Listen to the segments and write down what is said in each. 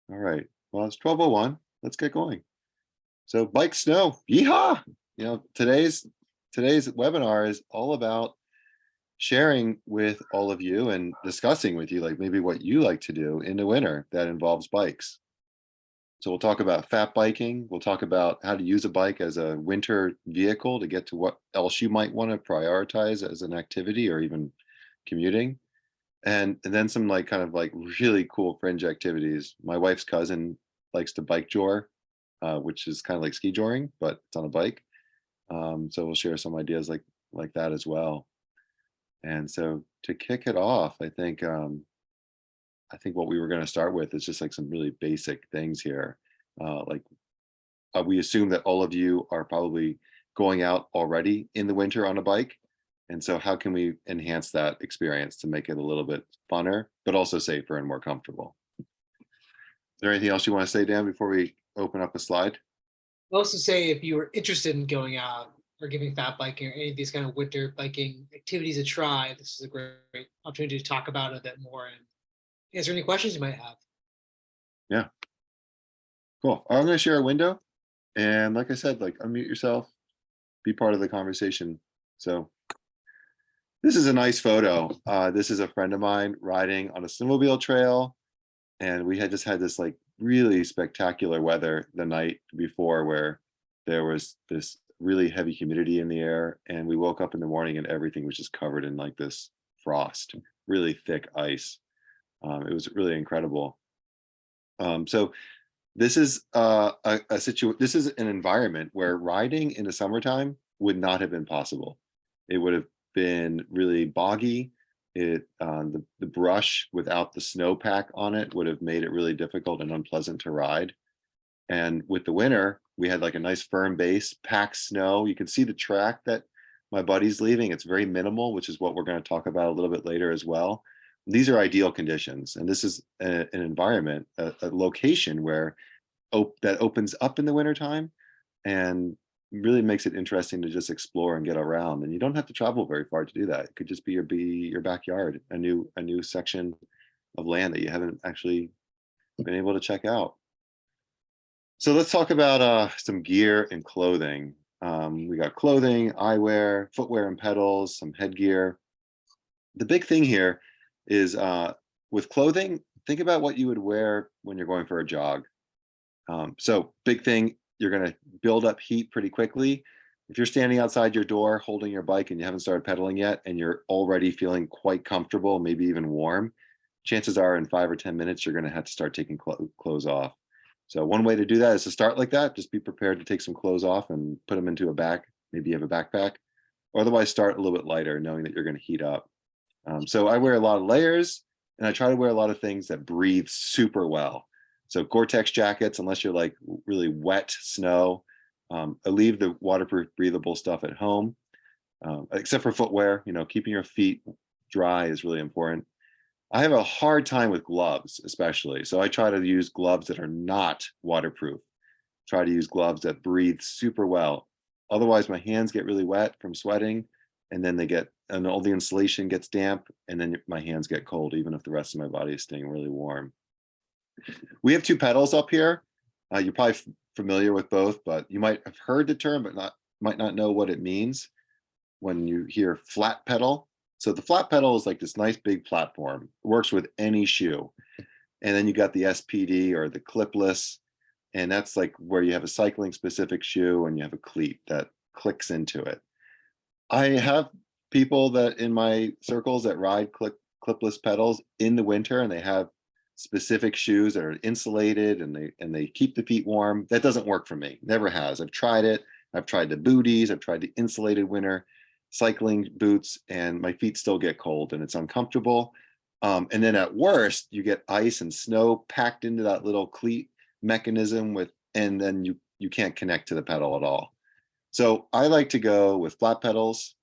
All right. Well, it's 12:01. Let's get going. So bike snow, yeehaw! Today's webinar is all about sharing with all of you and discussing with you, like maybe what you like to do in the winter that involves bikes. So we'll talk about fat biking. We'll talk about how to use a bike as a winter vehicle to get to what else you might want to prioritize as an activity or even commuting. And then some like kind of like really cool fringe activities. My wife's cousin likes to bike jor, which is kind of like ski joring, but it's on a bike. So we'll share some ideas like that as well. And so to kick it off, I think what we were going to start with is just like some really basic things here. Like we assume that all of you are probably going out already in the winter on a bike. And so how can we enhance that experience to make it a little bit funner, but also safer and more comfortable? Is there anything else you want to say, Dan, before we open up a slide? I'll also say if you were interested in going out or giving fat biking or any of these kind of winter biking activities a try, this is a great opportunity to talk about it a bit more and answer any questions you might have. Yeah, cool. I'm going to share a window. And like I said, like unmute yourself, be part of the conversation. So this is a nice photo. This is a friend of mine riding on a snowmobile trail. And we had just had this like really spectacular weather the night before where there was this really heavy humidity in the air. And we woke up in the morning and everything was just covered in like this frost, really thick ice. It was really incredible. So this is this is an environment where riding in the summertime would not have been possible. It would have been really boggy. The brush without the snowpack on it would have made it really difficult and unpleasant to ride. And with the winter, we had like a nice firm base, packed snow. You can see the track that my buddy's leaving. It's very minimal, which is what we're going to talk about a little bit later as well. These are ideal conditions, and this is an environment, a location where that opens up in the wintertime and really makes it interesting to just explore and get around. And you don't have to travel very far to do that. It could just be your backyard, a new section of land that you haven't actually been able to check out. So let's talk about some gear and clothing. We got clothing, eyewear, footwear and pedals, some headgear. The big thing here is with clothing, think about what you would wear when you're going for a jog. So big thing, you're going to build up heat pretty quickly. If you're standing outside your door holding your bike and you haven't started pedaling yet and you're already feeling quite comfortable, maybe even warm, chances are in 5 or 10 minutes, you're going to have to start taking clothes off. So one way to do that is to start like that. Just be prepared to take some clothes off and put them into a bag. Maybe you have a backpack. Or otherwise start a little bit lighter, knowing that you're going to heat up. So I wear a lot of layers and I try to wear a lot of things that breathe super well. So Gore-Tex jackets, unless you're like really wet snow. I leave the waterproof breathable stuff at home, except for footwear. Keeping your feet dry is really important. I have a hard time with gloves, especially. So I try to use gloves that are not waterproof. Try to use gloves that breathe super well. Otherwise, my hands get really wet from sweating, and then and all the insulation gets damp, and then my hands get cold, even if the rest of my body is staying really warm. We have two pedals up here. You're probably familiar with both, but you might have heard the term, but might not know what it means when you hear flat pedal. So the flat pedal is like this nice big platform. It works with any shoe. And then you got the SPD or the clipless, and that's like where you have a cycling specific shoe and you have a cleat that clicks into it. I have people that in my circles that ride clipless pedals in the winter, and they have specific shoes that are insulated and they keep the feet warm. That doesn't work for me. Never has. I've tried it. I've tried the booties. I've tried the insulated winter cycling boots, and my feet still get cold and it's uncomfortable. And then at worst, you get ice and snow packed into that little cleat mechanism and then you can't connect to the pedal at all. So I like to go with flat pedals.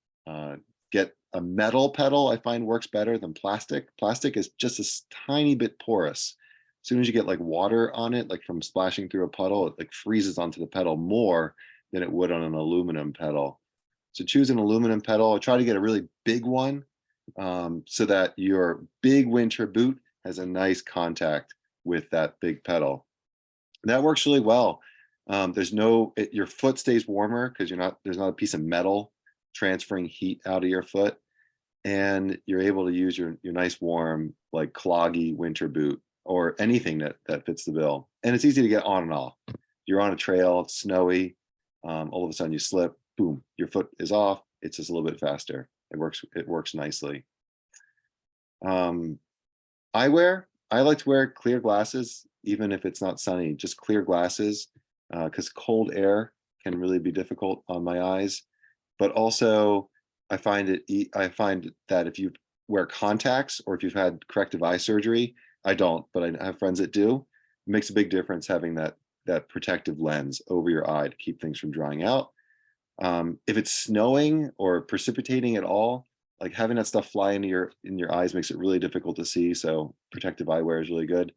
Get a metal pedal, I find works better than plastic. Plastic is just a tiny bit porous. As soon as you get like water on it, like from splashing through a puddle, it like freezes onto the pedal more than it would on an aluminum pedal. So choose an aluminum pedal. I try to get a really big one so that your big winter boot has a nice contact with that big pedal. And that works really well. Your foot stays warmer because there's not a piece of metal transferring heat out of your foot. And you're able to use your nice warm, like cloggy winter boot or anything that fits the bill. And it's easy to get on and off. You're on a trail, it's snowy, all of a sudden you slip, boom, your foot is off. It's just a little bit faster. It works nicely. Eyewear, I like to wear clear glasses, even if it's not sunny, just clear glasses, because cold air can really be difficult on my eyes. But also, I find that if you wear contacts or if you've had corrective eye surgery, I don't, but I have friends that do. It makes a big difference having that protective lens over your eye to keep things from drying out. If it's snowing or precipitating at all, like having that stuff fly into your eyes makes it really difficult to see. So protective eyewear is really good.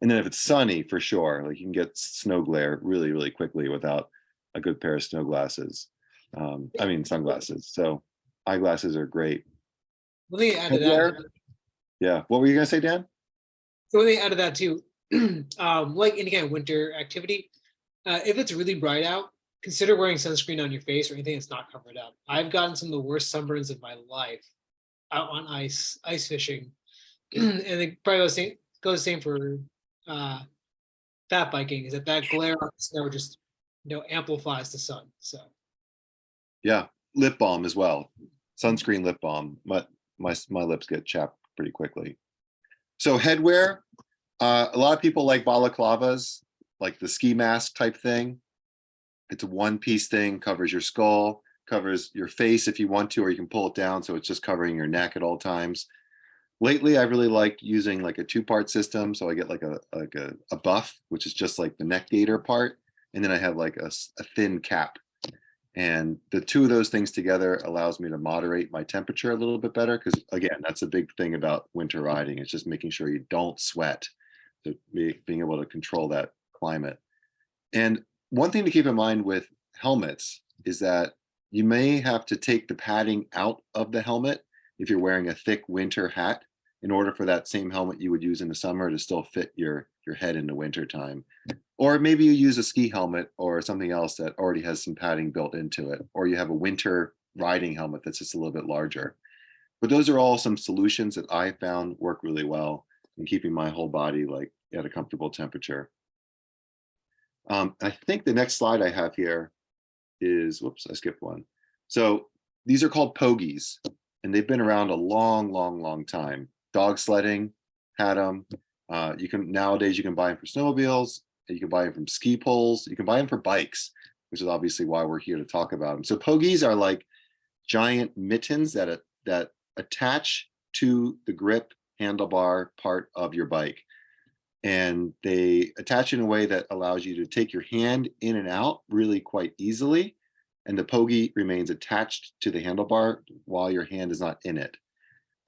And then if it's sunny, for sure, like you can get snow glare really, really quickly without a good pair of snow glasses. Sunglasses. So eyeglasses are great. One thing to add to Headwear? that, Yeah. What were you gonna say, Dan? so one thing to add to that too, like any kind of winter activity, if it's really bright out, consider wearing sunscreen on your face or anything that's not covered up. I've gotten some of the worst sunburns of my life out on ice fishing, and it probably goes the same for uh, fat biking. Is that glare on the snow just amplifies the sun. So Yeah. Lip balm as well. Sunscreen, lip balm. My lips get chapped pretty quickly. So headwear, a lot of people like balaclavas, like the ski mask type thing. It's a one-piece thing, covers your skull, covers your face if you want to, or you can pull it down so it's just covering your neck at all times. Lately, I really like using like a two-part system. So I get like a buff, which is just like the neck gaiter part, and then I have like a thin cap. And the two of those things together allows me to moderate my temperature a little bit better. Because again, that's a big thing about winter riding. It's just making sure you don't sweat, to being able to control that climate. And one thing to keep in mind with helmets is that you may have to take the padding out of the helmet if you're wearing a thick winter hat in order for that same helmet you would use in the summer to still fit your head in the winter time. Or maybe you use a ski helmet or something else that already has some padding built into it, or you have a winter riding helmet that's just a little bit larger. But those are all some solutions that I found work really well in keeping my whole body like at a comfortable temperature. I think the next slide I have here is, whoops, I skipped one. So these are called pogies, and they've been around a long, long, long time. Dog sledding had them. Nowadays you can buy them for snowmobiles. You can buy them from ski poles. You can buy them for bikes, which is obviously why we're here to talk about them. So pogies are like giant mittens that attach to the grip handlebar part of your bike. And they attach in a way that allows you to take your hand in and out really quite easily. And the pogie remains attached to the handlebar while your hand is not in it.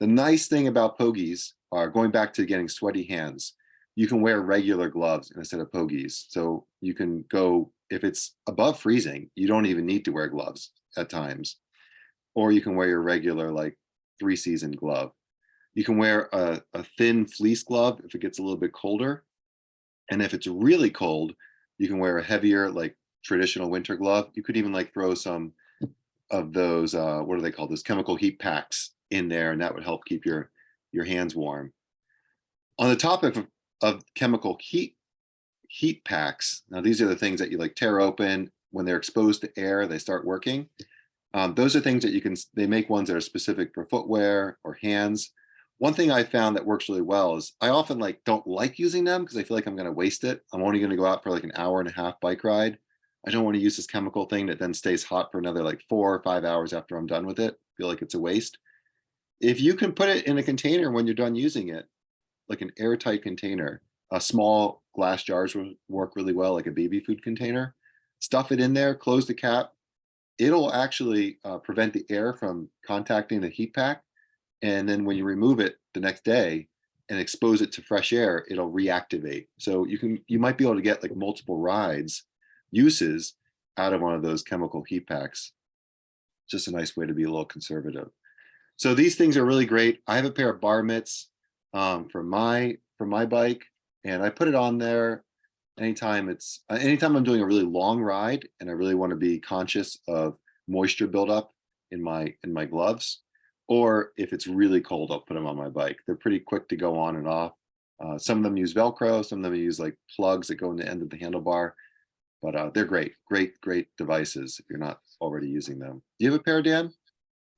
The nice thing about pogies are, going back to getting sweaty hands, you can wear regular gloves instead of pogies. So you can go, if it's above freezing, you don't even need to wear gloves at times. Or you can wear your regular like 3-season glove. You can wear a thin fleece glove if it gets a little bit colder. And if it's really cold, you can wear a heavier, like traditional winter glove. You could even like throw some of those, what are they called? Those chemical heat packs in there, and that would help keep your hands warm. On the topic of chemical heat packs, now these are the things that you like tear open when they're exposed to air, they start working. Those are things that they make ones that are specific for footwear or hands. One thing I found that works really well is I often don't like using them because I feel like I'm going to waste it. I'm only going to go out for like an hour and a half bike ride. I don't want to use this chemical thing that then stays hot for another like 4 or 5 hours after I'm done with it. I feel like it's a waste. If you can put it in a container when you're done using it, like an airtight container, small glass jars will work really well, like a baby food container. Stuff it in there, close the cap. It'll actually prevent the air from contacting the heat pack. And then when you remove it the next day and expose it to fresh air, it'll reactivate. So you might be able to get like multiple uses out of one of those chemical heat packs. Just a nice way to be a little conservative. So these things are really great. I have a pair of bar mitts for my bike, and I put it on there anytime anytime I'm doing a really long ride and I really want to be conscious of moisture buildup in my gloves, or if it's really cold, I'll put them on my bike. They're pretty quick to go on and off. Some of them use Velcro, some of them use like plugs that go in the end of the handlebar, but they're great devices if you're not already using them. Do you have a pair, Dan?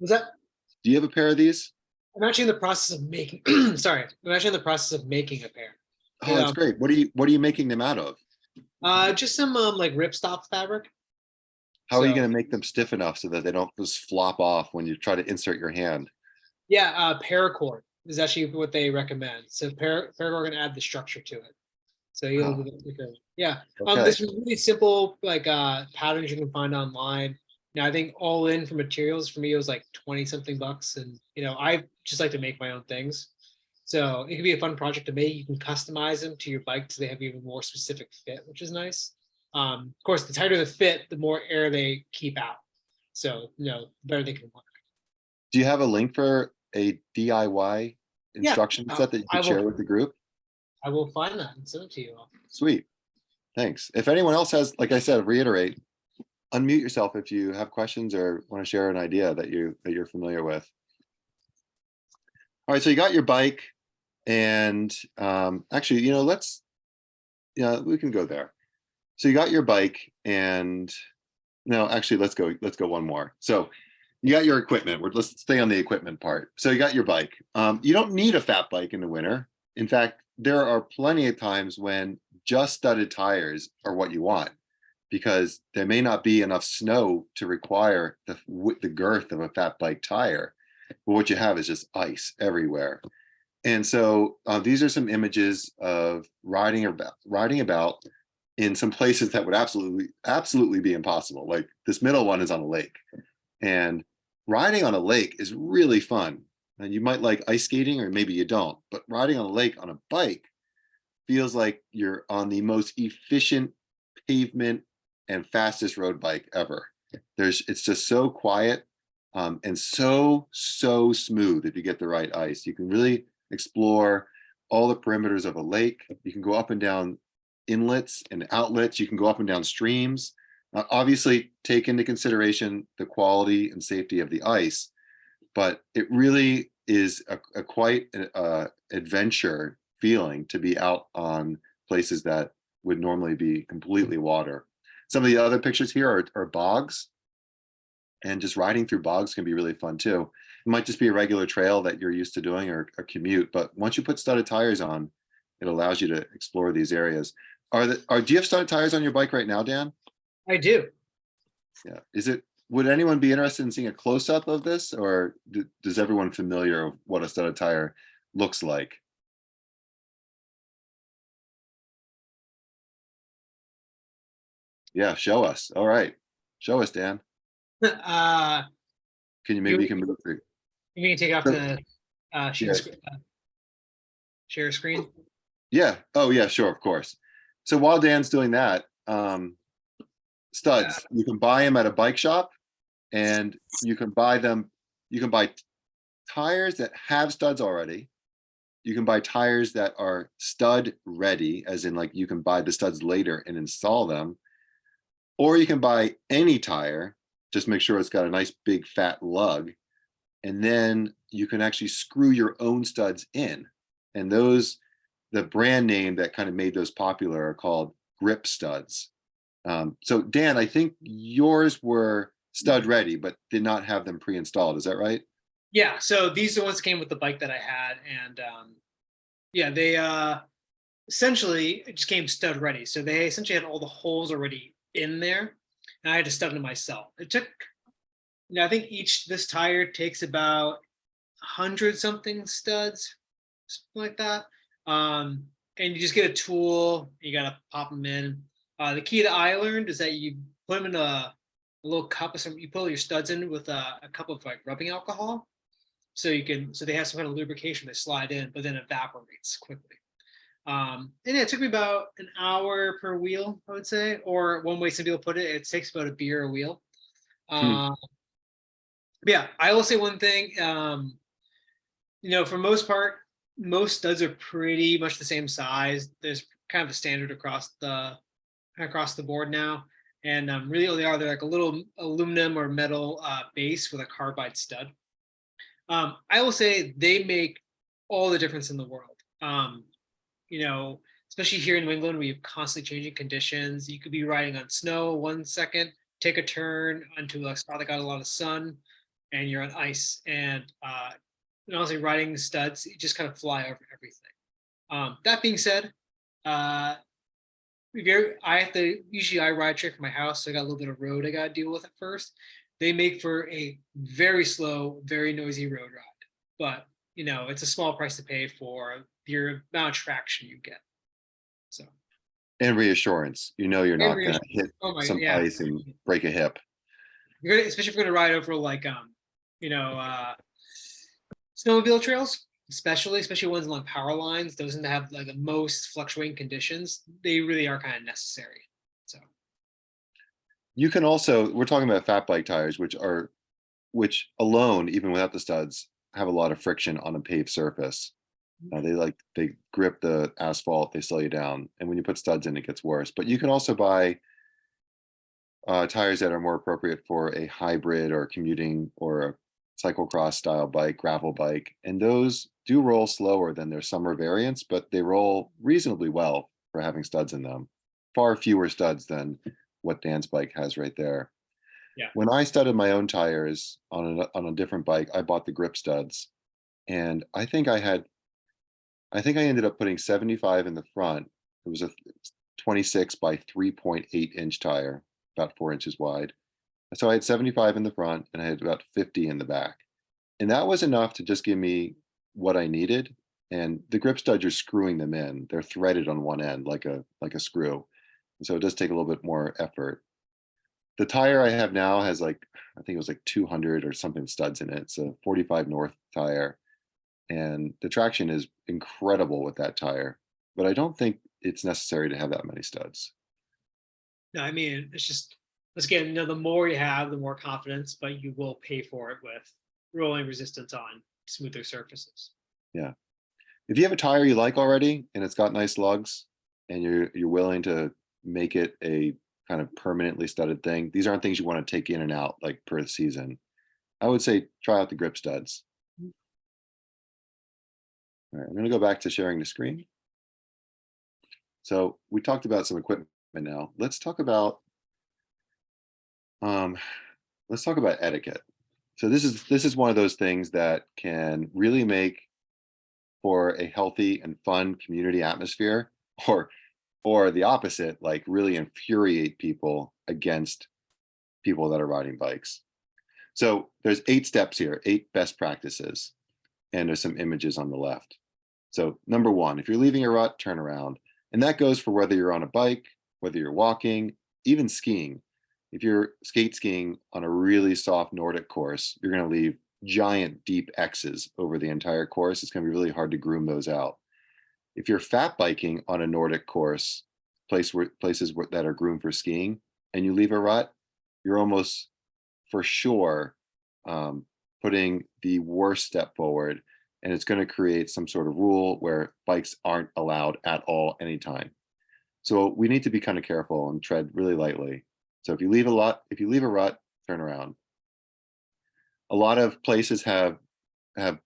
Was that? Do you have a pair of these? I'm actually in the process of making. Sorry, I'm actually in the process of making a pair. Oh, that's great. What are you making them out of? Just some like ripstop fabric. How are you So going to make them stiff enough so that they don't just flop off when you try to insert your hand? yeah, paracord is actually what they recommend. So paracord can add the structure to it. So you'll Ah, be able to quicker. Yeah. okay. There's some really simple like patterns you can find online. Now I think all in for materials for me it was like 20 something bucks. And I just like to make my own things. So it could be a fun project to make. You can customize them to your bike so they have even more specific fit, which is nice. Of course, the tighter the fit, the more air they keep out. So, the better they can work. Do you have a link for a DIY Yeah, instruction set that you I could share will. with the group? I will find that and send it to you all. Sweet. Thanks. If anyone else has, like I said, reiterate, unmute yourself if you have questions or want to share an idea that you're familiar with. All right, so you got your bike, and actually, we can go there. So you got your bike, and no, actually, let's go one more. So you got your equipment. Let's stay on the equipment part. So you got your bike. You don't need a fat bike in the winter. In fact, there are plenty of times when just studded tires are what you want, because there may not be enough snow to require the girth of a fat bike tire. But what you have is just ice everywhere. And so these are some images of riding about in some places that would absolutely be impossible. Like this middle one is on a lake, and riding on a lake is really fun. And you might like ice skating, or maybe you don't, but riding on a lake on a bike feels like you're on the most efficient pavement and fastest road bike ever. It's just so quiet, and so smooth. If you get the right ice, you can really explore all the perimeters of a lake. You can go up and down inlets and outlets. You can go up and down streams. Obviously, take into consideration the quality and safety of the ice, but it really is a quite adventure feeling to be out on places that would normally be completely water. Some of the other pictures here are bogs, and just riding through bogs can be really fun too. It might just be a regular trail that you're used to doing, or a commute, but once you put studded tires on, it allows you to explore these areas. Do you have studded tires on your bike right now, Dan? I do. Yeah. Would anyone be interested in seeing a close-up of this, or does everyone familiar with what a studded tire looks like? Yeah, show us. All right. Show us, Dan. uh, Maybe you you, can move through. you can take off the Yeah. share screen. Yeah. Oh, yeah, sure, of course. So while Dan's doing that, studs, you can buy them at a bike shop, and you can buy tires that have studs already. You can buy tires that are stud ready, as in like you can buy the studs later and install them. Or you can buy any tire, just make sure it's got a nice big fat lug, and then you can actually screw your own studs in. And the brand name that kind of made those popular are called grip studs. So Dan, I think yours were stud ready, but did not have them pre-installed. Is that right? Yeah. So these are the ones that came with the bike that I had, and yeah, they essentially it just came stud ready. So they essentially had all the holes already in there, and I had to stud them myself. It took, I think this tire takes about 100 something studs, something like that. And you just get a tool, you gotta pop them in. The key that I learned is that you put them in a little cup of you pull your studs in with a cup of like rubbing alcohol, so they have some kind of lubrication. They slide in, but then evaporates quickly. And yeah, it took me about an hour per wheel, I would say, or one way some people put it, it takes about a beer a wheel. Yeah, I will say one thing. For most part, most studs are pretty much the same size. There's kind of a standard across the board now, and really all they are, they're like a little aluminum or metal base with a carbide stud. I will say they make all the difference in the world. You know, especially here in New England, we have constantly changing conditions. You could be riding on snow 1 second, take a turn onto a spot that got a lot of sun, and you're on ice. And honestly, riding studs, you just kind of fly over everything. That being said, uh, I have to usually I ride straight from my house, so I got a little bit of road I got to deal with at first. They make for a very slow, very noisy road ride, but it's a small price to pay for your amount of traction you get. So And reassurance, you're and not going to hit oh my some yeah, ice and break a hip. especially if you're gonna ride over like you know uh snowmobile trails, especially ones along power lines. Those tend to have like the most fluctuating conditions. They really are kind of necessary. So You can also, we're talking about fat bike tires, which alone, even without the studs, have a lot of friction on a paved surface. They grip the asphalt, they slow you down, and when you put studs in, it gets worse. But you can also buy tires that are more appropriate for a hybrid or commuting or a cyclocross style bike, gravel bike, and those do roll slower than their summer variants, but they roll reasonably well for having studs in them. Far fewer studs than what Dan's bike has right there. yeah. When I studded my own tires on a different bike, I bought the grip studs, and I think I ended up putting 75 in the front. It was a 26 by 3.8 inch tire, about 4 inches wide. So I had 75 in the front and I had about 50 in the back. And that was enough to just give me what I needed. And the grip studs are screwing them in. They're threaded on one end like a screw. And so it does take a little bit more effort. The tire I have now has I think it was like 200 or something studs in it. It's a 45 North tire. And the traction is incredible with that tire. But I don't think it's necessary to have that many studs. No, I mean it's just once again, the more you have, the more confidence, but you will pay for it with rolling resistance on smoother surfaces. Yeah. If you have a tire you like already and it's got nice lugs and you're willing to make it a kind of permanently studded thing, these aren't things you want to take in and out like per season. I would say try out the grip studs. All right, I'm going to go back to sharing the screen. So we talked about some equipment now. Um, let's talk about etiquette. So this is one of those things that can really make for a healthy and fun community atmosphere, or the opposite, like really infuriate people against people that are riding bikes. So there's 8 steps here, 8 best practices, and there's some images on the left. So number 1, if you're leaving a rut, turn around. And that goes for whether you're on a bike, whether you're walking, even skiing. If you're skate skiing on a really soft Nordic course, you're going to leave giant deep X's over the entire course. It's going to be really hard to groom those out. If you're fat biking on a Nordic course, places that are groomed for skiing, and you leave a rut, you're almost for sure putting the worst step forward, and it's going to create some sort of rule where bikes aren't allowed at all anytime. So we need to be kind of careful and tread really lightly. So if you leave a rut, turn around. A lot of places have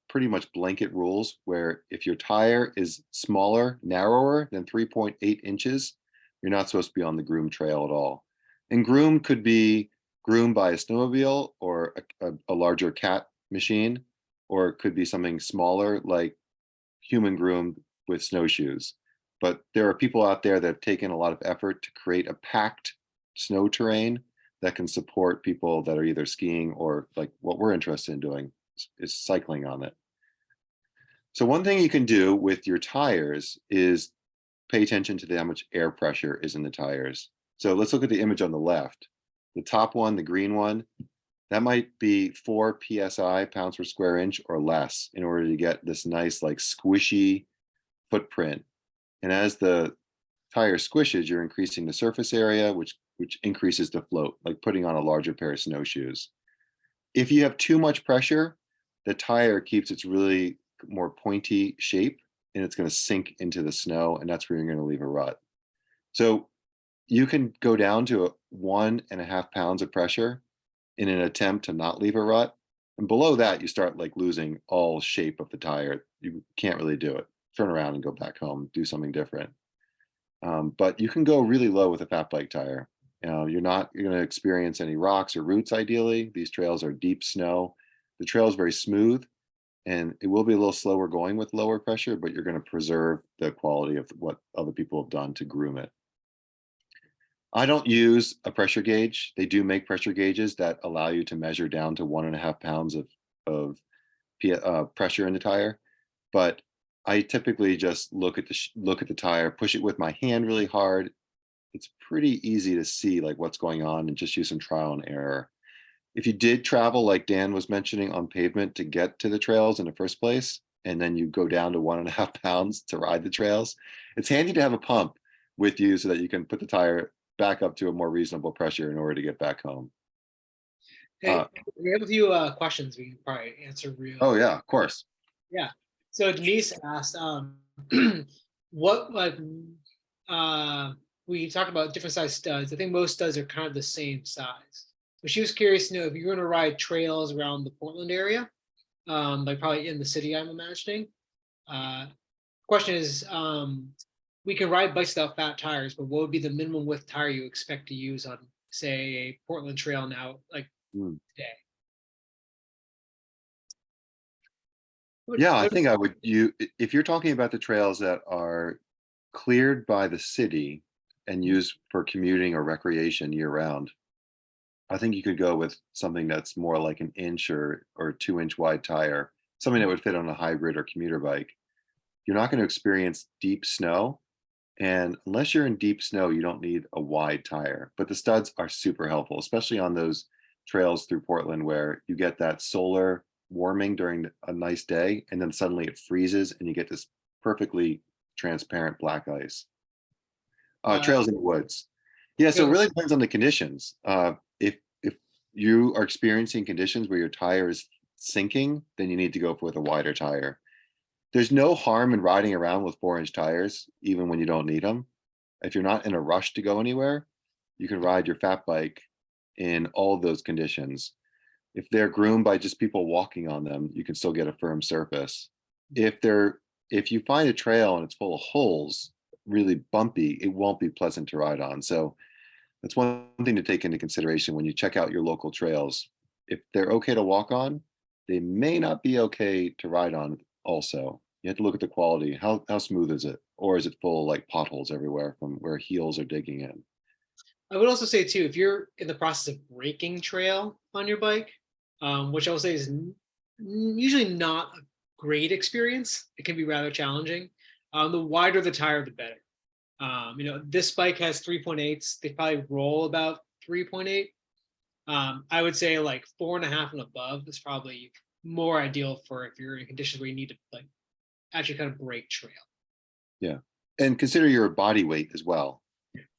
pretty much blanket rules where if your tire is smaller, narrower than 3.8 inches, you're not supposed to be on the groomed trail at all. And groomed could be groomed by a snowmobile or a larger cat machine, or it could be something smaller like human groomed with snowshoes. But there are people out there that have taken a lot of effort to create a packed snow terrain that can support people that are either skiing or like what we're interested in doing is cycling on it. So one thing you can do with your tires is pay attention to how much air pressure is in the tires. So let's look at the image on the left. The top one, the green one, that might be 4 psi, pounds per square inch, or less in order to get this nice like squishy footprint. And as the tire squishes, you're increasing the surface area, which increases the float, like putting on a larger pair of snowshoes. If you have too much pressure, the tire keeps its really more pointy shape, and it's going to sink into the snow, and that's where you're going to leave a rut. So you can go down to 1.5 pounds of pressure in an attempt to not leave a rut. And below that, you start like losing all shape of the tire. You can't really do it. Turn around and go back home, do something different. But you can go really low with a fat bike tire. You're not going to experience any rocks or roots ideally. These trails are deep snow. The trail is very smooth, and it will be a little slower going with lower pressure, but you're going to preserve the quality of what other people have done to groom it. I don't use a pressure gauge. They do make pressure gauges that allow you to measure down to 1.5 pounds of pressure in the tire, but I typically just look at the tire, push it with my hand really hard. It's pretty easy to see like what's going on, and just use some trial and error. If you did travel, like Dan was mentioning, on pavement to get to the trails in the first place, and then you go down to 1.5 pounds to ride the trails, it's handy to have a pump with you so that you can put the tire back up to a more reasonable pressure in order to get back home. Hey, we have a few questions we can probably answer Oh real. yeah, of course. Yeah. So Denise asked, what we talked about different size studs. I think most studs are kind of the same size. But she was curious to know if you're going to ride trails around the Portland area, like probably in the city, I'm imagining. Question is, we can ride bikes without fat tires, but what would be the minimum width tire you expect to use on, say, a Portland trail now, like today? Yeah, I think I would. If you're talking about the trails that are cleared by the city and used for commuting or recreation year round, I think you could go with something that's more like an inch or 2 inch wide tire, something that would fit on a hybrid or commuter bike. You're not going to experience deep snow, and unless you're in deep snow, you don't need a wide tire. But the studs are super helpful, especially on those trails through Portland where you get that solar warming during a nice day, and then suddenly it freezes and you get this perfectly transparent black ice. Trails in the woods. Yeah, so it really depends on the conditions. If you are experiencing conditions where your tire is sinking, then you need to go with a wider tire. There's no harm in riding around with 4 inch tires, even when you don't need them. If you're not in a rush to go anywhere, you can ride your fat bike in all of those conditions. If they're groomed by just people walking on them, you can still get a firm surface. If you find a trail and it's full of holes, really bumpy, it won't be pleasant to ride on. So that's one thing to take into consideration when you check out your local trails. If they're okay to walk on, they may not be okay to ride on also. You have to look at the quality. How smooth is it? Or is it full like potholes everywhere from where heels are digging in? I would also say too, if you're in the process of breaking trail on your bike, which I will say is usually not a great experience, it can be rather challenging. The wider the tire, the better. This bike has 3.8s. They probably roll about 3.8. I would say like 4.5 and above is probably more ideal for if you're in conditions where you need to like actually kind of break trail. Yeah. And consider your body weight as well.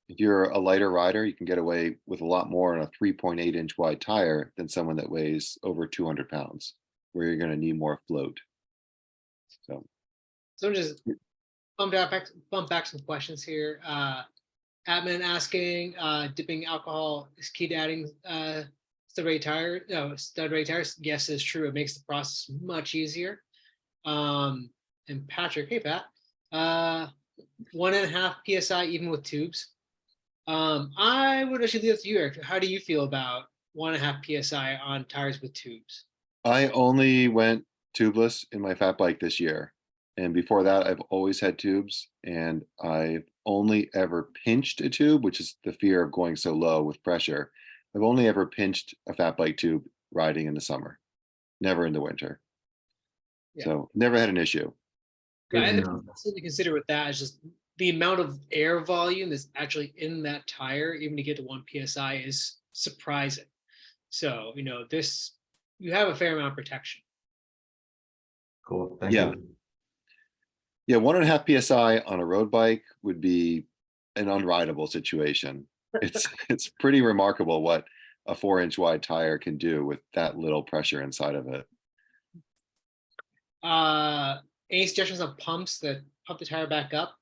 If you're a lighter rider, you can get away with a lot more on a 3.8 inch wide tire than someone that weighs over 200 pounds, where you're going to need more float. So just bump back some questions here. Admin asking, dipping alcohol is key to adding stud ready tires. Yes, it's true. It makes the process much easier. And Patrick, hey Pat, 1.5 psi even with tubes. I would actually leave it to you, Eric. How do you feel about 1.5 psi on tires with tubes? I only went tubeless in my fat bike this year. And before that, I've always had tubes, and I've only ever pinched a tube, which is the fear of going so low with pressure. I've only ever pinched a fat bike tube riding in the summer, never in the winter. Yeah. So never had an issue. Yeah, and something to consider with that is just the amount of air volume that's actually in that tire, even to get to 1 psi, is surprising. So, you have a fair amount of protection. Cool. Thank Yeah. you. Yeah, 1.5 psi on a road bike would be an unrideable situation. It's pretty remarkable what a 4 inch wide tire can do with that little pressure inside of it. Any suggestions on pumps that pump the tire back up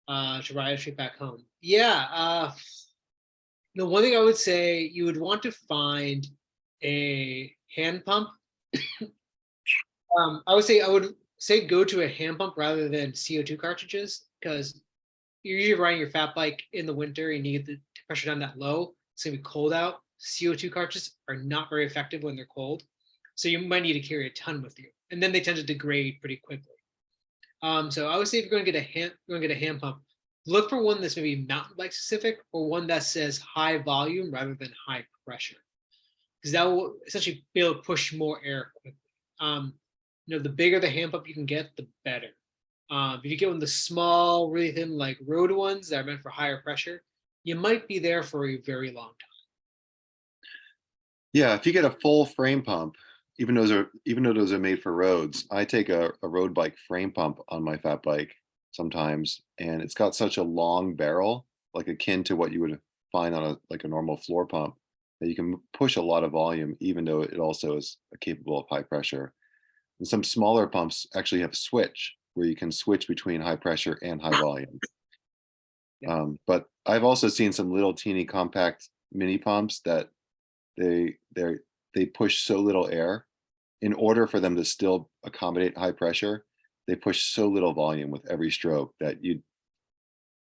to ride it straight back home? Yeah. The one thing I would say, you would want to find a hand pump. I would say go to a hand pump rather than CO2 cartridges, because you're usually riding your fat bike in the winter and you get the pressure down that low. It's gonna be cold out. CO2 cartridges are not very effective when they're cold, so you might need to carry a ton with you, and then they tend to degrade pretty quickly. So I would say if you're going to get a hand pump, look for one that's maybe mountain bike specific, or one that says high volume rather than high pressure, because that will essentially be able to push more air quickly. The bigger the hand pump you can get, the better. If you get one of the small, really thin, like road ones that are meant for higher pressure, you might be there for a very long time. Yeah, if you get a full frame pump, even though those are made for roads, I take a road bike frame pump on my fat bike sometimes, and it's got such a long barrel, like akin to what you would find on a normal floor pump, that you can push a lot of volume, even though it also is capable of high pressure. And some smaller pumps actually have a switch where you can switch between high pressure and high volume. Yeah. But I've also seen some little teeny compact mini pumps that they push so little air in order for them to still accommodate high pressure. They push so little volume with every stroke that you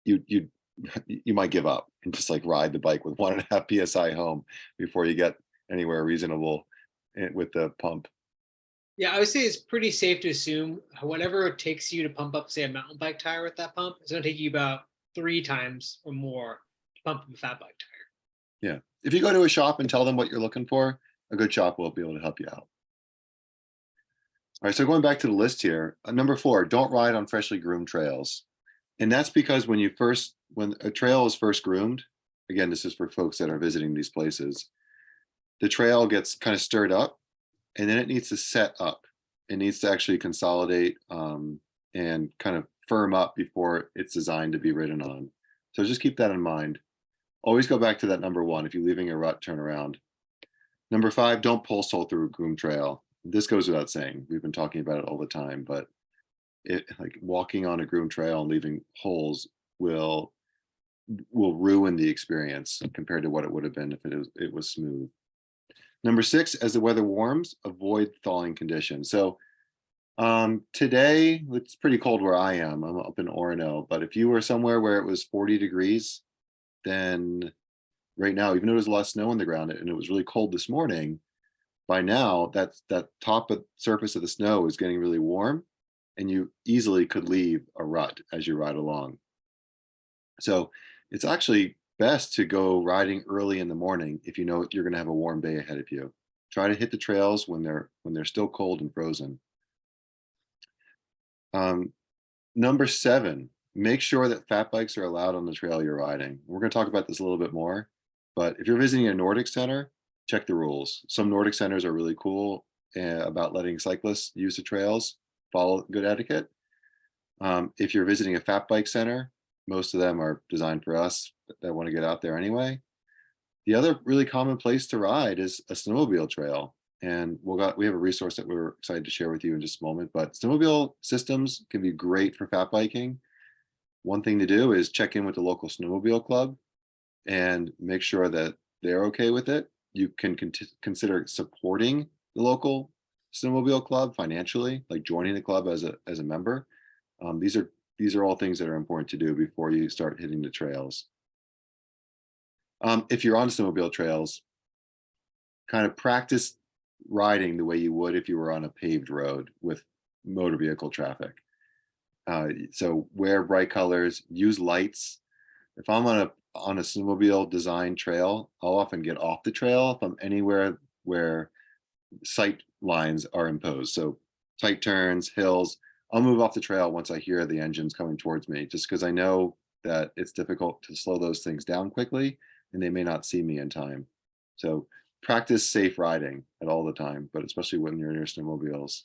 you might give up and just like ride the bike with 1.5 psi home before you get anywhere reasonable with the pump. Yeah, I would say it's pretty safe to assume whatever it takes you to pump up, say, a mountain bike tire with that pump, it's going to take you about 3 times or more to pump up a fat bike tire. Yeah. If you go to a shop and tell them what you're looking for, a good shop will be able to help you out. All right, so going back to the list here, number 4, don't ride on freshly groomed trails. And that's because when a trail is first groomed, again, this is for folks that are visiting these places, the trail gets kind of stirred up and then it needs to set up. It needs to actually consolidate and kind of firm up before it's designed to be ridden on. So just keep that in mind. Always go back to that number 1. If you're leaving a rut, turn around. Number 5, don't pulse hole through a groomed trail. This goes without saying. We've been talking about it all the time, but like walking on a groomed trail and leaving holes will ruin the experience compared to what it would have been if it was smooth. Number 6, as the weather warms, avoid thawing conditions. So today it's pretty cold where I am. I'm up in Orono, but if you were somewhere where it was 40 degrees, then right now, even though there's a lot of snow on the ground and it was really cold this morning, by now that top of surface of the snow is getting really warm, and you easily could leave a rut as you ride along. So it's actually best to go riding early in the morning if you know you're going to have a warm day ahead of you. Try to hit the trails when they're still cold and frozen. Number 7, make sure that fat bikes are allowed on the trail you're riding. We're going to talk about this a little bit more, but if you're visiting a Nordic center, check the rules. Some Nordic centers are really cool about letting cyclists use the trails, follow good etiquette. If you're visiting a fat bike center, most of them are designed for us that want to get out there anyway. The other really common place to ride is a snowmobile trail. And we have a resource that we're excited to share with you in just a moment, but snowmobile systems can be great for fat biking. One thing to do is check in with the local snowmobile club and make sure that they're okay with it. You can consider supporting the local snowmobile club financially, like joining the club as a member. These are all things that are important to do before you start hitting the trails. If you're on snowmobile trails, kind of practice riding the way you would if you were on a paved road with motor vehicle traffic. So wear bright colors, use lights. If I'm on a snowmobile design trail, I'll often get off the trail if I'm anywhere where sight lines are imposed. So tight turns, hills, I'll move off the trail once I hear the engines coming towards me, just because I know that it's difficult to slow those things down quickly and they may not see me in time. So practice safe riding at all the time, but especially when you're near snowmobiles.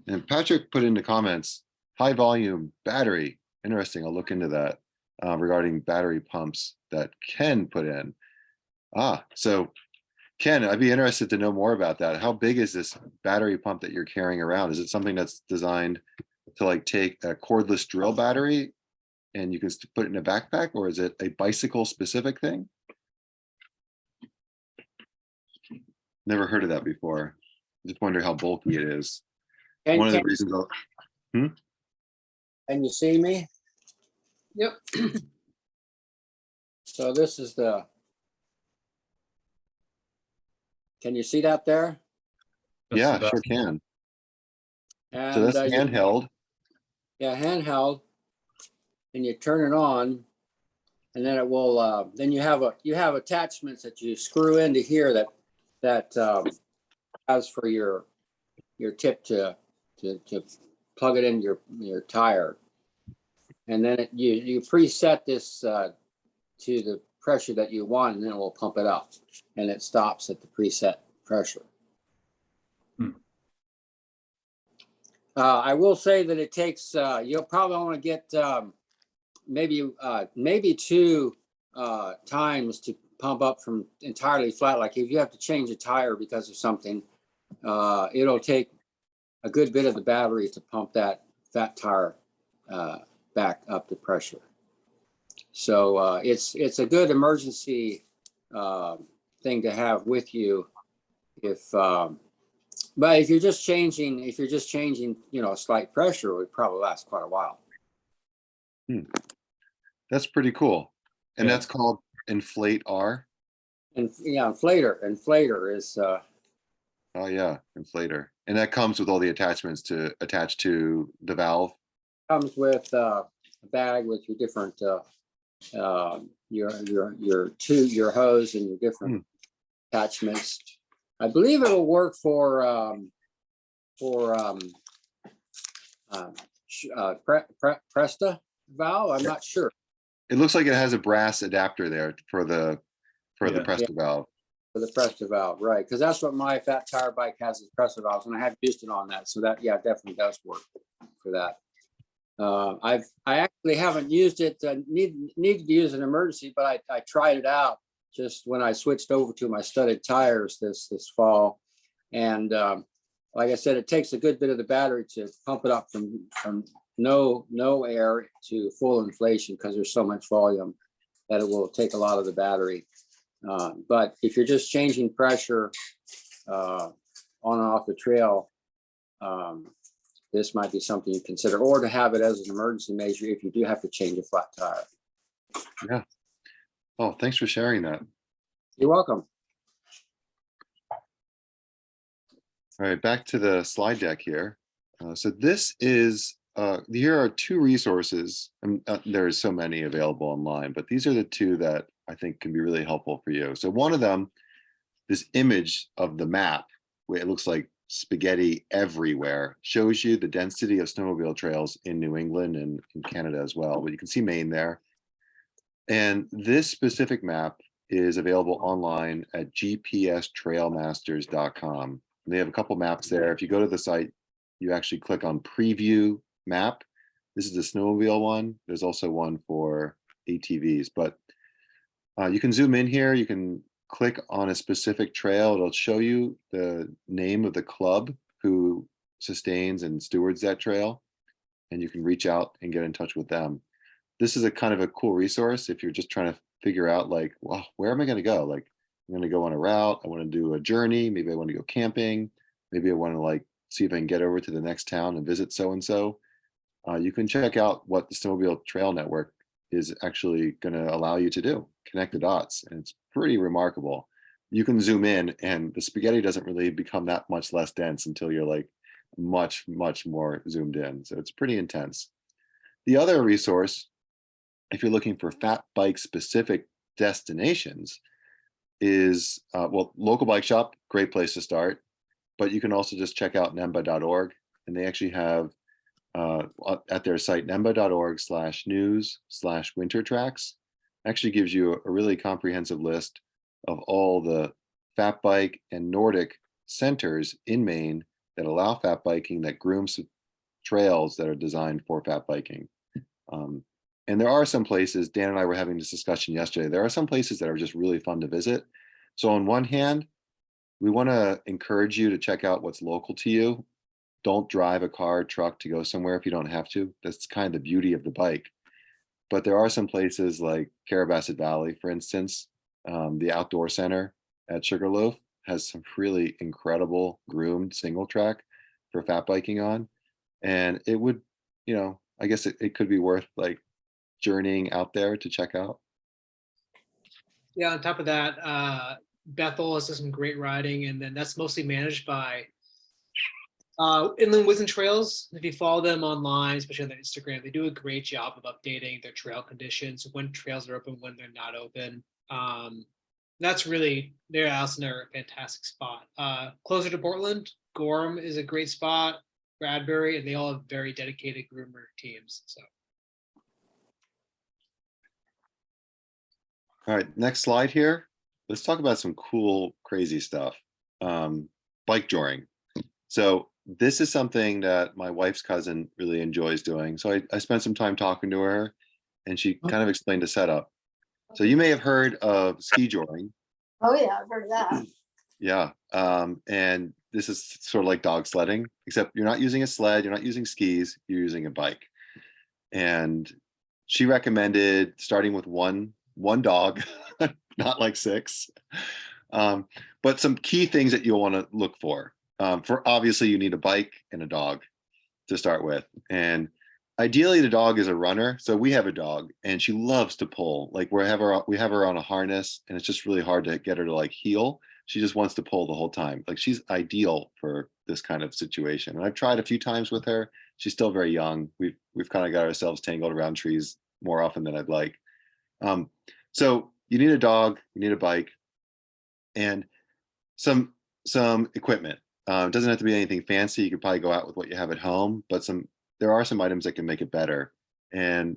And Patrick put in the comments, high volume battery. Interesting. I'll look into that regarding battery pumps that can put in. So Ken, I'd be interested to know more about that. How big is this battery pump that you're carrying around? Is it something that's designed to like take a cordless drill battery and you can put it in a backpack, or is it a bicycle specific thing? Never heard of that before. Just wonder how bulky it is. One of the reasons Can you see me? Yep. So this is can you see that there? Yeah, sure can. And So that's you- handheld. yeah, handheld, and you turn it on, and then it will. Then you have attachments that you screw into here that has for your tip to plug it in your tire, and then you preset this to the pressure that you want, and then it will pump it up, and it stops at the preset pressure. I will say that it takes, you'll probably want to get maybe 2 times to pump up from entirely flat. Like if you have to change a tire because of something, it'll take a good bit of the battery to pump that tire back up to pressure. So it's a good emergency thing to have with you if but if you're just changing, a slight pressure, it would probably last quite a while. That's pretty cool. And Yeah. that's called Inflate R. And yeah, inflator is Oh yeah, inflator. And that comes with all the attachments to attach to the valve. comes with a bag with your different your hose and your different attachments. I believe it'll work for Presta valve. I'm not sure. It looks like it has a brass adapter there for the Yeah. Presta valve. For the Presta valve, right? Because that's what my fat tire bike has, is Presta valves, and I have used it on that. So that, yeah, definitely does work for that. I actually haven't used it. Needed to use an emergency, but I tried it out just when I switched over to my studded tires this fall, and like I said, it takes a good bit of the battery to pump it up from no air to full inflation because there's so much volume that it will take a lot of the battery. But if you're just changing pressure on and off the trail, this might be something you consider, or to have it as an emergency measure if you do have to change a flat tire. Yeah. Oh, thanks for sharing that. You're welcome. All right, back to the slide deck here. So this is, here are 2 resources. There are so many available online, but these are the 2 that I think can be really helpful for you. So one of them, this image of the map, where it looks like spaghetti everywhere, shows you the density of snowmobile trails in New England and in Canada as well. But you can see Maine there. And this specific map is available online at gpstrailmasters.com. And they have a couple maps there. If you go to the site, you actually click on preview map. This is the snowmobile one. There's also one for ATVs, but you can zoom in here. You can click on a specific trail. It'll show you the name of the club who sustains and stewards that trail, and you can reach out and get in touch with them. This is a kind of a cool resource if you're just trying to figure out like, well, where am I going to go? Like, I'm going to go on a route. I want to do a journey. Maybe I want to go camping. Maybe I want to like see if I can get over to the next town and visit so-and-so. You can check out what the Snowmobile Trail Network is actually going to allow you to do, connect the dots. And it's pretty remarkable. You can zoom in and the spaghetti doesn't really become that much less dense until you're like much, much more zoomed in. So it's pretty intense. The other resource, if you're looking for fat bike specific destinations, is, well, local bike shop, great place to start. But you can also just check out nemba.org, and they actually have at their site, nemba.org/news/winter tracks, actually gives you a really comprehensive list of all the fat bike and Nordic centers in Maine that allow fat biking, that grooms trails that are designed for fat biking. And there are some places, Dan and I were having this discussion yesterday, there are some places that are just really fun to visit. So on one hand, we want to encourage you to check out what's local to you. Don't drive a car or truck to go somewhere if you don't have to. That's kind of the beauty of the bike. But there are some places like Carabasset Valley, for instance, the outdoor center at Sugarloaf has some really incredible groomed single track for fat biking on. And it would, I guess it could be worth like journeying out there to check out. Yeah, on top of that, Bethel has some great riding, and then that's mostly managed by Inland Woods and Trails. If you follow them online, especially on their Instagram, they do a great job of updating their trail conditions, when trails are open, when they're not open. That's really, they're also a fantastic spot. Closer to Portland, Gorham is a great spot, Bradbury, and they all have very dedicated groomer teams. So. All right, next slide here. Let's talk about some cool, crazy stuff. Bikejoring. So this is something that my wife's cousin really enjoys doing. So I spent some time talking to her, and she kind of explained the setup. So you may have heard of skijoring. Oh yeah, I've heard of that. Yeah. And this is sort of like dog sledding, except you're not using a sled, you're not using skis, you're using a bike. And she recommended starting with one dog, not like six. But some key things that you'll want to look for. For obviously, you need a bike and a dog to start with. And ideally, the dog is a runner. So we have a dog, and she loves to pull. Like we have her on a harness, and it's just really hard to get her to like heel. She just wants to pull the whole time. Like she's ideal for this kind of situation. And I've tried a few times with her. She's still very young. We've kind of got ourselves tangled around trees more often than I'd like. So you need a dog, you need a bike, and some equipment. It doesn't have to be anything fancy. You could probably go out with what you have at home, but there are some items that can make it better. And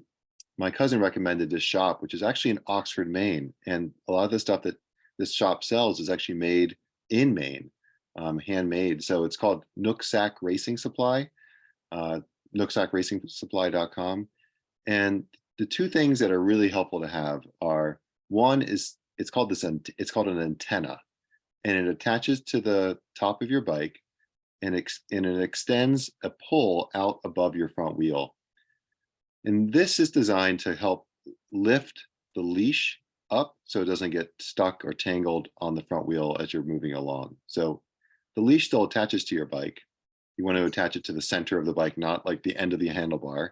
my cousin recommended this shop, which is actually in Oxford, Maine. And a lot of the stuff that this shop sells is actually made in Maine, handmade. So it's called Nooksack Racing Supply, nooksackRacingSupply.com. And the two things that are really helpful to have are, one is it's called an antenna, and it attaches to the top of your bike, and it extends a pull out above your front wheel. And this is designed to help lift the leash up so it doesn't get stuck or tangled on the front wheel as you're moving along. So the leash still attaches to your bike. You want to attach it to the center of the bike, not like the end of the handlebar.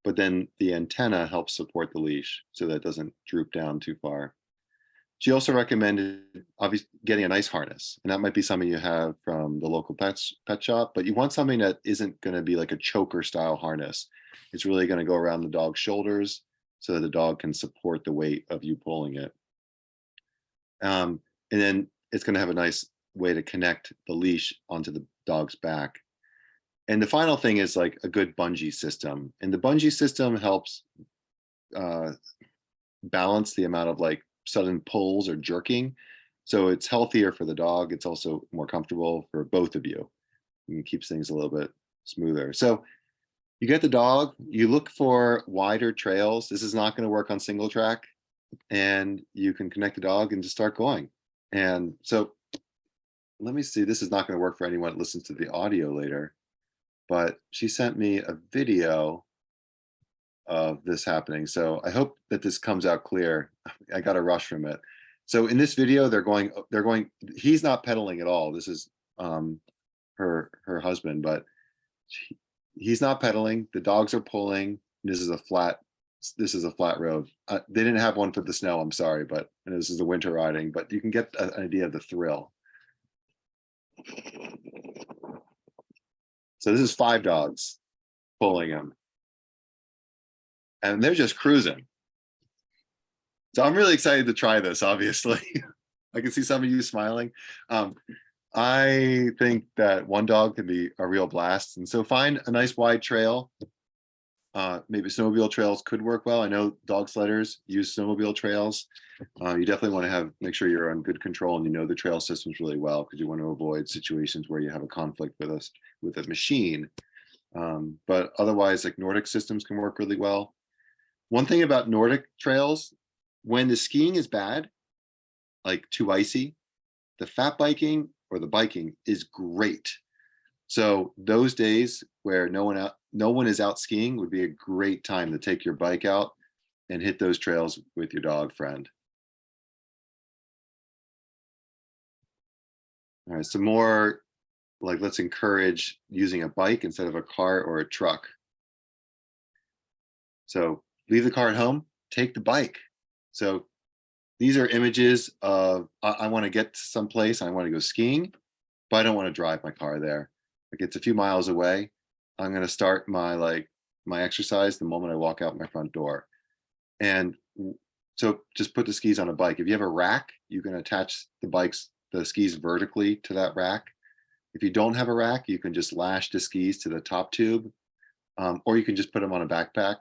But then the antenna helps support the leash so that it doesn't droop down too far. She also recommended obviously getting a nice harness, and that might be something you have from the local pet shop, but you want something that isn't going to be like a choker style harness. It's really going to go around the dog's shoulders so that the dog can support the weight of you pulling it. And then it's going to have a nice way to connect the leash onto the dog's back. And the final thing is like a good bungee system. And the bungee system helps balance the amount of like sudden pulls or jerking. So it's healthier for the dog. It's also more comfortable for both of you. And keeps things a little bit smoother. So you get the dog, you look for wider trails. This is not going to work on single track. And you can connect the dog and just start going. And so let me see, this is not going to work for anyone that listens to the audio later, but she sent me a video of this happening. So I hope that this comes out clear. I got a rush from it. So in this video, he's not pedaling at all. This is her husband, but he's not pedaling. The dogs are pulling. This is a flat road. They didn't have one for the snow, I'm sorry, but this is the winter riding, but you can get an idea of the thrill. So this is 5 dogs pulling him. And they're just cruising. So I'm really excited to try this, obviously. I can see some of you smiling. I think that one dog can be a real blast. And so find a nice wide trail. Maybe snowmobile trails could work well. I know dog sledders use snowmobile trails. You definitely want to make sure you're on good control and you know the trail systems really well, because you want to avoid situations where you have a conflict with a machine. But otherwise, like Nordic systems can work really well. One thing about Nordic trails, when the skiing is bad, like too icy, the fat biking or the biking is great. So those days where no one is out skiing would be a great time to take your bike out and hit those trails with your dog friend. All right, some more like, let's encourage using a bike instead of a car or a truck. So leave the car at home, take the bike. So these are images of, I want to get to someplace, I want to go skiing, but I don't want to drive my car there. Like, it's a few miles away. I'm going to start my exercise the moment I walk out my front door. And so just put the skis on a bike. If you have a rack, you can attach the skis vertically to that rack. If you don't have a rack, you can just lash the skis to the top tube, or you can just put them on a backpack.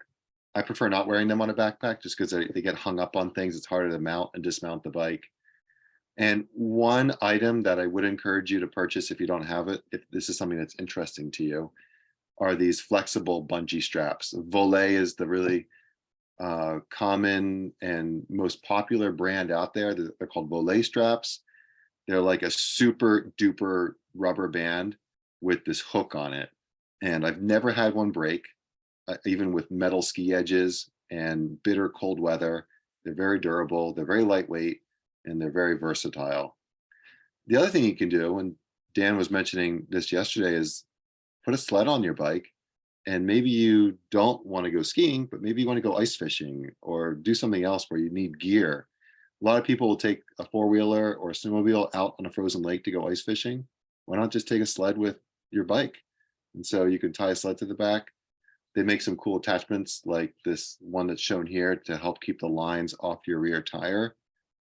I prefer not wearing them on a backpack just because they get hung up on things. It's harder to mount and dismount the bike. And one item that I would encourage you to purchase if you don't have it, if this is something that's interesting to you, are these flexible bungee straps. Volet is the really common and most popular brand out there. They're called Volet straps. They're like a super duper rubber band with this hook on it. And I've never had one break, even with metal ski edges and bitter cold weather. They're very durable, they're very lightweight, and they're very versatile. The other thing you can do, and Dan was mentioning this yesterday, is put a sled on your bike. And maybe you don't want to go skiing, but maybe you want to go ice fishing or do something else where you need gear. A lot of people will take a four-wheeler or a snowmobile out on a frozen lake to go ice fishing. Why not just take a sled with your bike? And so you can tie a sled to the back. They make some cool attachments like this one that's shown here to help keep the lines off your rear tire.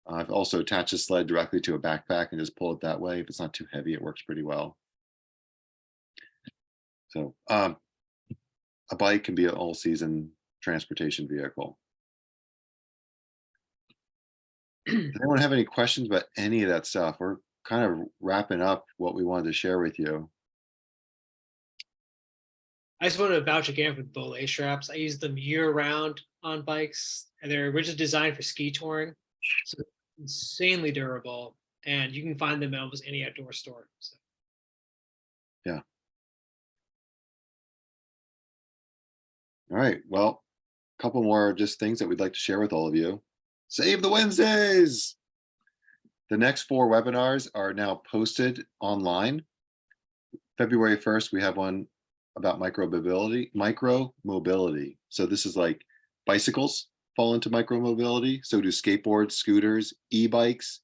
I've also attached a sled directly to a backpack and just pull it that way. If it's not too heavy, it works pretty well. So a bike can be an all-season transportation vehicle. Does anyone have any questions about any of that stuff? We're kind of wrapping up what we wanted to share with you. I just want to vouch again for the Volet straps. I use them year round on bikes, and they're originally designed for ski touring. So insanely durable, and you can find them at almost any outdoor store. So. Yeah. All right. Well, a couple more just things that we'd like to share with all of you. Save the Wednesdays. The next 4 webinars are now posted online. February 1st, we have one about micromobility. So this is like bicycles fall into micromobility. So do skateboards, scooters, e-bikes,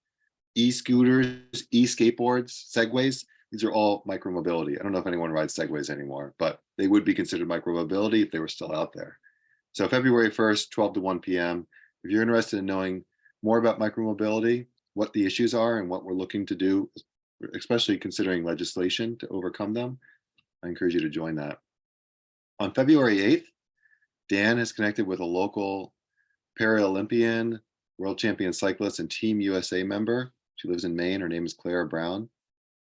e-scooters, e-skateboards, segways. These are all micromobility. I don't know if anyone rides segways anymore, but they would be considered micromobility if they were still out there. So February 1st, 12 to 1 p.m. If you're interested in knowing more about micromobility, what the issues are and what we're looking to do, especially considering legislation to overcome them, I encourage you to join that. On February 8th, Dan has connected with a local Paralympian, world champion cyclist, and Team USA member. She lives in Maine. Her name is Clara Brown,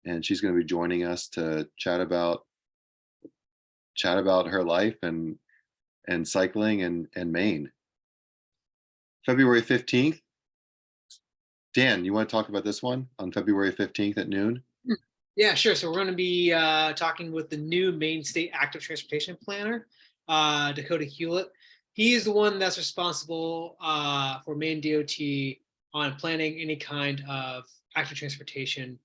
and she's going to be joining us to chat about her life and cycling and Maine. February 15th, Dan, you want to talk about this one on February 15th at noon? Yeah, sure. So we're going to be talking with the new Maine State Active Transportation Planner, Dakota Hewlett. He is the one that's responsible for Maine DOT on planning any kind of active transportation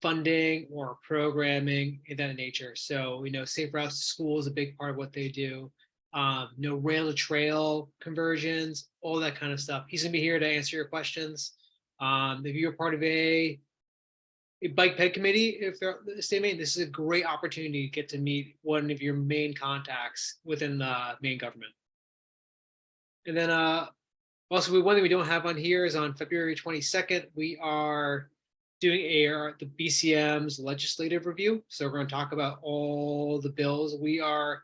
funding or programming in that nature. So, safe routes to school is a big part of what they do. Rail to trail conversions, all that kind of stuff. He's going to be here to answer your questions. If you're part of a bike ped committee, if they're the state Maine, this is a great opportunity to get to meet one of your main contacts within the Maine government. And then also one thing we don't have on here is on February 22nd, we are doing the BCM's legislative review. So we're going to talk about all the bills we are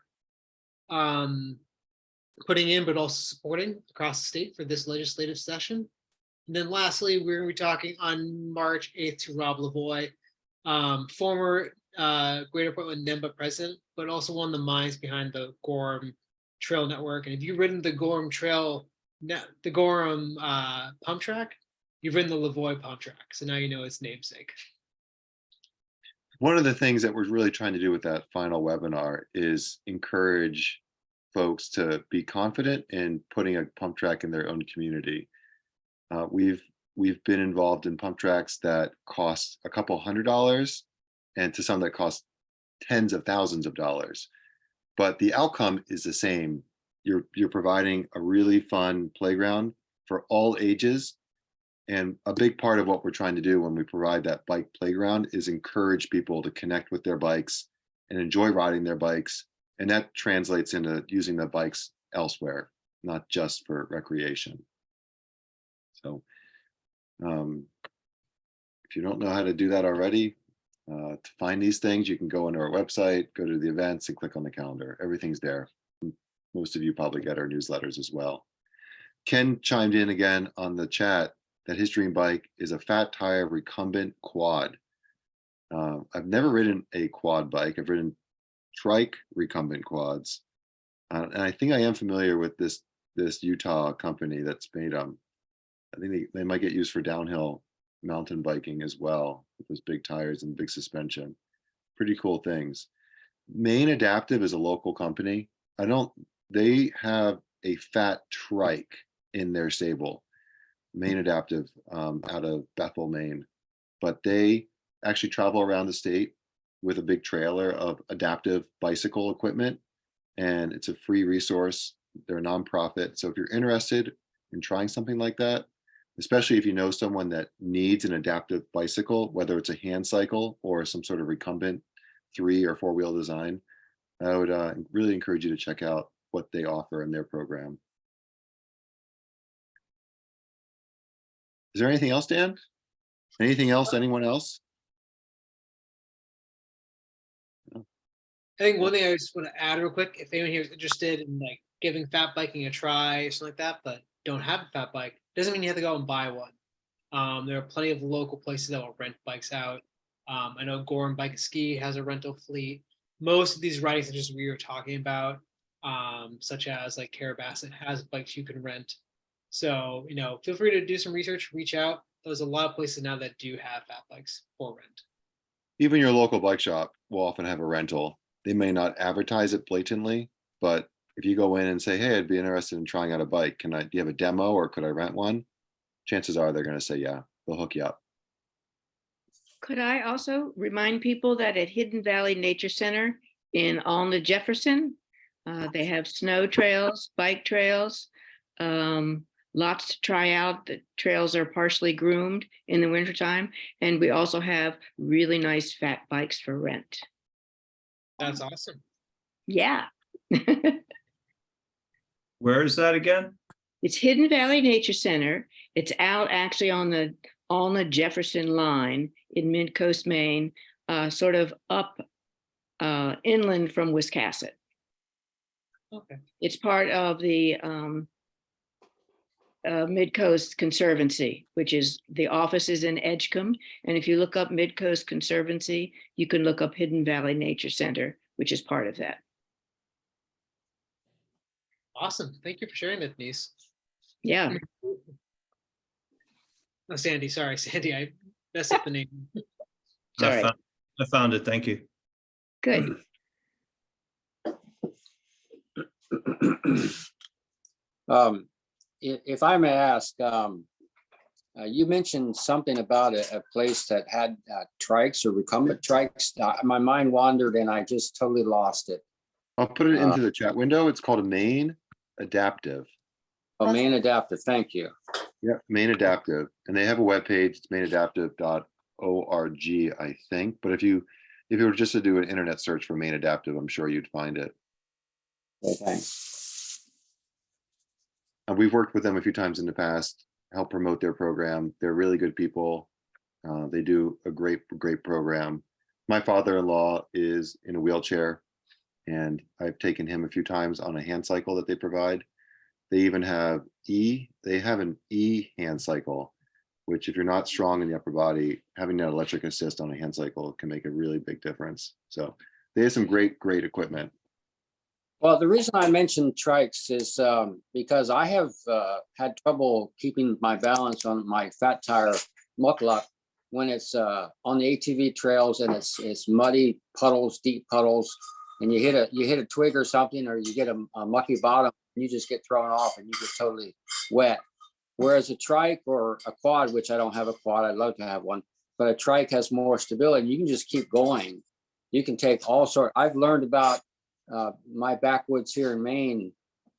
putting in, but also supporting across the state for this legislative session. And then lastly, we're going to be talking on March 8th to Rob Lavoie, former Greater Portland NEMBA president, but also one of the minds behind the Gorham Trail Network. And if you've ridden the Gorham Trail, the Gorham pump track, you've ridden the Lavoie pump track. So now you know its namesake. One of the things that we're really trying to do with that final webinar is encourage folks to be confident in putting a pump track in their own community. We've been involved in pump tracks that cost a couple $100 and to some that cost tens of thousands of dollars. But the outcome is the same. You're providing a really fun playground for all ages. And a big part of what we're trying to do when we provide that bike playground is encourage people to connect with their bikes and enjoy riding their bikes. And that translates into using the bikes elsewhere, not just for recreation. So if you don't know how to do that already, to find these things, you can go into our website, go to the events and click on the calendar. Everything's there. Most of you probably get our newsletters as well. Ken chimed in again on the chat that his dream bike is a fat tire recumbent quad. I've never ridden a quad bike. I've ridden trike recumbent quads. And I think I am familiar with this Utah company that's made them. I think they might get used for downhill mountain biking as well, with those big tires and big suspension. Pretty cool things. Maine Adaptive is a local company. They have a fat trike in their stable. Maine Adaptive out of Bethel, Maine. But they actually travel around the state with a big trailer of adaptive bicycle equipment, and it's a free resource. They're a nonprofit. So if you're interested in trying something like that, especially if you know someone that needs an adaptive bicycle, whether it's a hand cycle or some sort of recumbent 3 or 4-wheel design, I would really encourage you to check out what they offer in their program. Is there anything else, Dan? Anything else? Anyone else? I think one thing I just want to add real quick, if anyone here is interested in like giving fat biking a try or something like that, but don't have a fat bike, doesn't mean you have to go out and buy one. There are plenty of local places that will rent bikes out. I know Gorham Bike and Ski has a rental fleet. Most of these riding centers we were talking about, such as like Carabasset, has bikes you can rent. So, feel free to do some research, reach out. There's a lot of places now that do have fat bikes for rent. Even your local bike shop will often have a rental. They may not advertise it blatantly, but if you go in and say, hey, I'd be interested in trying out a bike, do you have a demo or could I rent one? Chances are they're going to say, yeah, they'll hook you up. Could I also remind people that at Hidden Valley Nature Center in Alna Jefferson, they have snow trails, bike trails, lots to try out. The trails are partially groomed in the wintertime. And we also have really nice fat bikes for rent. That's awesome. Yeah. Where is that again? It's Hidden Valley Nature Center. It's out actually on the Alna Jefferson line in Mid-Coast, Maine, sort of up inland from Wiscasset. Okay. It's part of the Mid-Coast Conservancy, which is the office is in Edgecombe. And if you look up Mid-Coast Conservancy, you can look up Hidden Valley Nature Center, which is part of that. Awesome. Thank you for sharing that, Denise. Yeah. Oh, Sandy, sorry, Sandy, I messed up the name. Sorry. I found it. Thank you. Good. If I may ask, you mentioned something about a place that had trikes or recumbent trikes. My mind wandered and I just totally lost it. I'll put it into the chat window. It's called a Maine Adaptive. Oh, Maine Adaptive. Thank you. Yeah, Maine Adaptive. And they have a webpage. It's maineadaptive.org, I think. But if you were just to do an internet search for Maine Adaptive, I'm sure you'd find it. Okay, thanks. And we've worked with them a few times in the past, help promote their program. They're really good people. They do a great program. My father-in-law is in a wheelchair, and I've taken him a few times on a hand cycle that they provide. They even have an E hand cycle, which if you're not strong in the upper body, having that electric assist on a hand cycle can make a really big difference. So they have some great equipment. Well, the reason I mentioned trikes is because I have had trouble keeping my balance on my fat tire mukluk when it's on the ATV trails and it's muddy puddles, deep puddles, and you hit a twig or something, or you get a mucky bottom, and you just get thrown off and you get totally wet. Whereas a trike or a quad, which I don't have a quad, I'd love to have one, but a trike has more stability. You can just keep going. You can take all sorts. I've learned about my backwoods here in Maine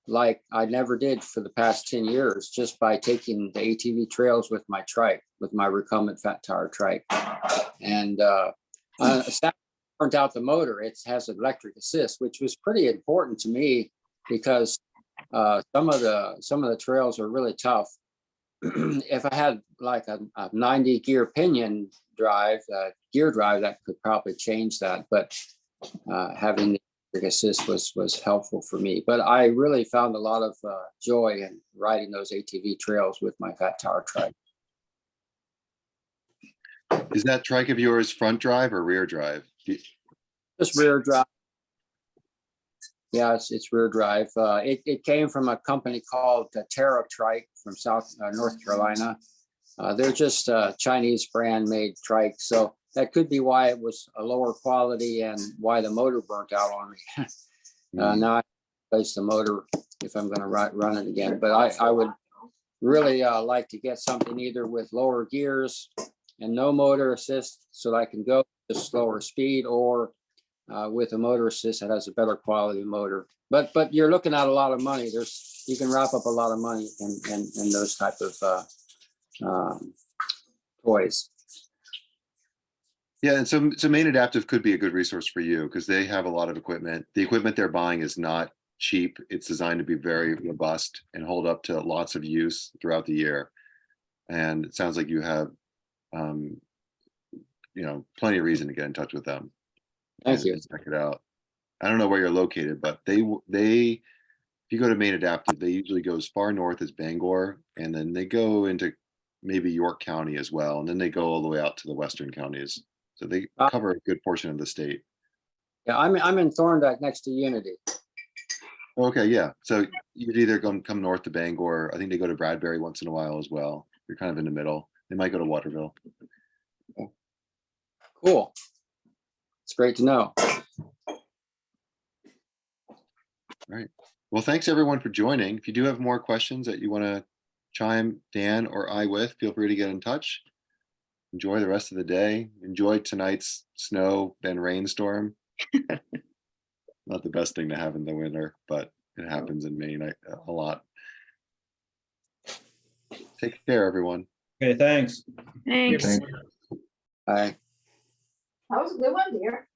like I never did for the past 10 years, just by taking the ATV trails with my trike, with my recumbent fat tire trike. And burnt out the motor. It has electric assist, which was pretty important to me because some of the trails are really tough. If I had like a 90 gear pinion drive, gear drive, that could probably change that. But having the electric assist was helpful for me. But I really found a lot of joy in riding those ATV trails with my fat tire trike. Is that trike of yours front drive or rear drive? Just rear drive. Yeah, it's rear drive. It came from a company called Terra Trike from North Carolina. They're just a Chinese brand made trike. So that could be why it was a lower quality and why the motor burnt out on me. Now I replace the motor if I'm going to run it again. But I would really like to get something either with lower gears and no motor assist so that I can go just slower speed, or with a motor assist that has a better quality motor. But you're looking at a lot of money. You can wrap up a lot of money in those type of toys. Yeah, and so Maine Adaptive could be a good resource for you because they have a lot of equipment. The equipment they're buying is not cheap. It's designed to be very robust and hold up to lots of use throughout the year. And it sounds like you have, plenty of reason to get in touch with them. Thank you. And check it out. I don't know where you're located, but if you go to Maine Adaptive, they usually go as far north as Bangor, and then they go into maybe York County as well, and then they go all the way out to the western counties. So they cover a good portion of the state. Yeah, I'm in Thorndike next to Unity. Okay, yeah. So you'd either come north to Bangor. I think they go to Bradbury once in a while as well. You're kind of in the middle. They might go to Waterville. Cool. It's great to know. All right. Well, thanks everyone for joining. If you do have more questions that you want to chime Dan or I with, feel free to get in touch. Enjoy the rest of the day. Enjoy tonight's snow and rainstorm. Not the best thing to have in the winter, but it happens in Maine a lot. Take care, everyone. Okay, thanks. Thanks. Bye. That was a good one, dear.